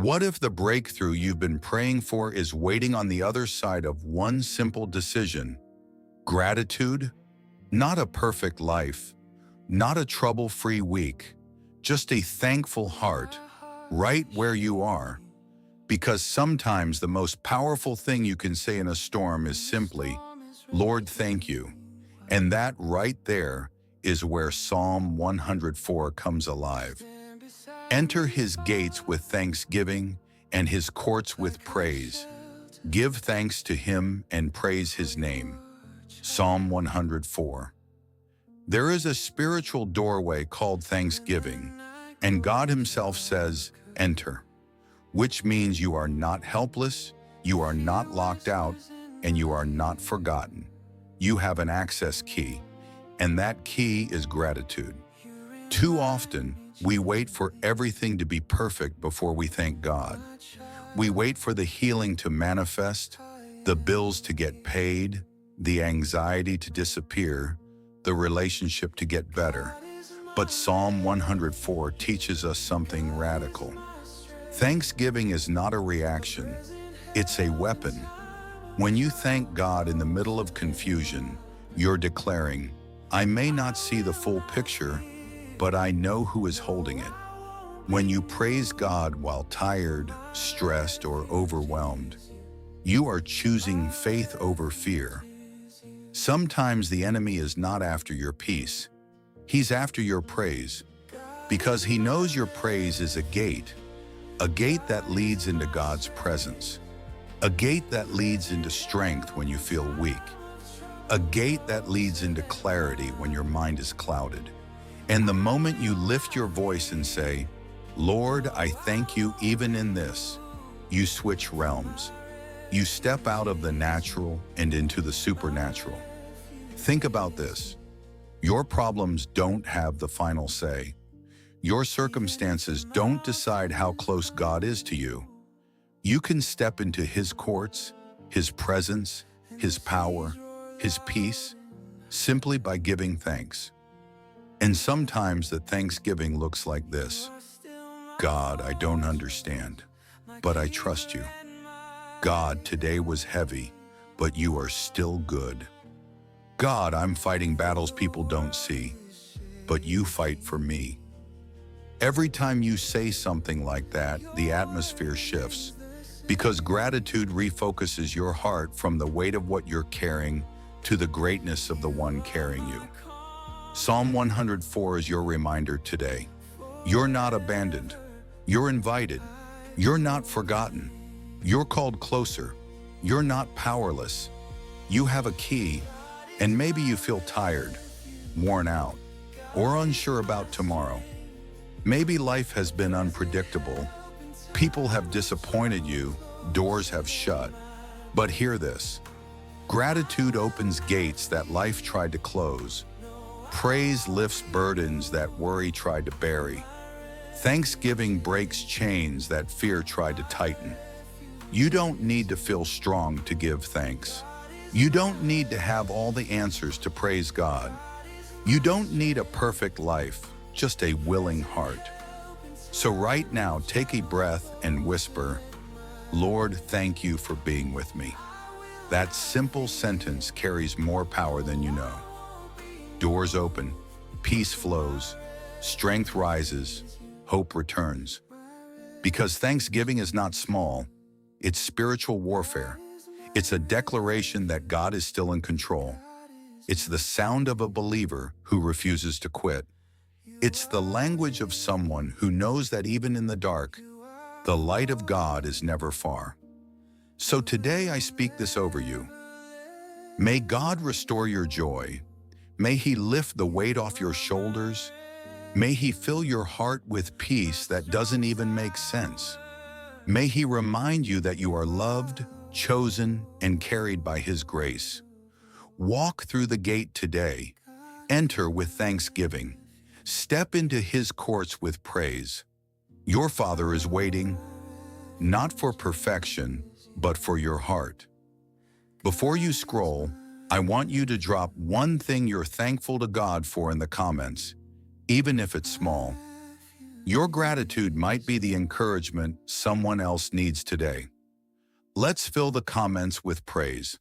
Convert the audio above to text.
What if the breakthrough you've been praying for is waiting on the other side of one simple decision? Gratitude? Not a perfect life, not a trouble-free week, just a thankful heart, right where you are. Because sometimes the most powerful thing you can say in a storm is simply, "Lord, thank you." And that right there is where Psalm 104 comes alive. Enter his gates with thanksgiving and his courts with praise. Give thanks to him and praise his name. Psalm 104. There is a spiritual doorway called thanksgiving, and God himself says, "Enter," which means you are not helpless, you are not locked out, and you are not forgotten. You have an access key, and that key is gratitude. Too often, we wait for everything to be perfect before we thank God. We wait for the healing to manifest, the bills to get paid, the anxiety to disappear, the relationship to get better. But Psalm 104 teaches us something radical. Thanksgiving is not a reaction, it's a weapon. When you thank God in the middle of confusion, you're declaring, "I may not see the full picture, but I know who is holding it." When you praise God while tired, stressed, or overwhelmed, you are choosing faith over fear. Sometimes the enemy is not after your peace. He's after your praise, because he knows your praise is a gate that leads into God's presence, a gate that leads into strength when you feel weak, a gate that leads into clarity when your mind is clouded. And the moment you lift your voice and say, "Lord, I thank you even in this," you switch realms. You step out of the natural and into the supernatural. Think about this. Your problems don't have the final say. Your circumstances don't decide how close God is to you. You can step into his courts, his presence, his power, his peace, simply by giving thanks. And sometimes the thanksgiving looks like this: "God, I don't understand, but I trust you. God, today was heavy, but you are still good. God, I'm fighting battles people don't see, but you fight for me." Every time you say something like that, the atmosphere shifts, because gratitude refocuses your heart from the weight of what you're carrying to the greatness of the one carrying you. Psalm 104 is your reminder today. You're not abandoned. You're invited. You're not forgotten. You're called closer. You're not powerless. You have a key, and maybe you feel tired, worn out, or unsure about tomorrow. Maybe life has been unpredictable. People have disappointed you. Doors have shut. But hear this. Gratitude opens gates that life tried to close. Praise lifts burdens that worry tried to bury. Thanksgiving breaks chains that fear tried to tighten. You don't need to feel strong to give thanks. You don't need to have all the answers to praise God. You don't need a perfect life, just a willing heart. So right now, take a breath and whisper, "Lord, thank you for being with me." That simple sentence carries more power than you know. Doors open, peace flows, strength rises, hope returns. Because Thanksgiving is not small, it's spiritual warfare. It's a declaration that God is still in control. It's the sound of a believer who refuses to quit. It's the language of someone who knows that even in the dark, the light of God is never far. So today I speak this over you. May God restore your joy. May he lift the weight off your shoulders. May he fill your heart with peace that doesn't even make sense. May he remind you that you are loved, chosen, and carried by his grace. Walk through the gate today. Enter with thanksgiving. Step into his courts with praise. Your Father is waiting, not for perfection, but for your heart. Before you scroll, I want you to drop one thing you're thankful to God for in the comments, even if it's small. Your gratitude might be the encouragement someone else needs today. Let's fill the comments with praise.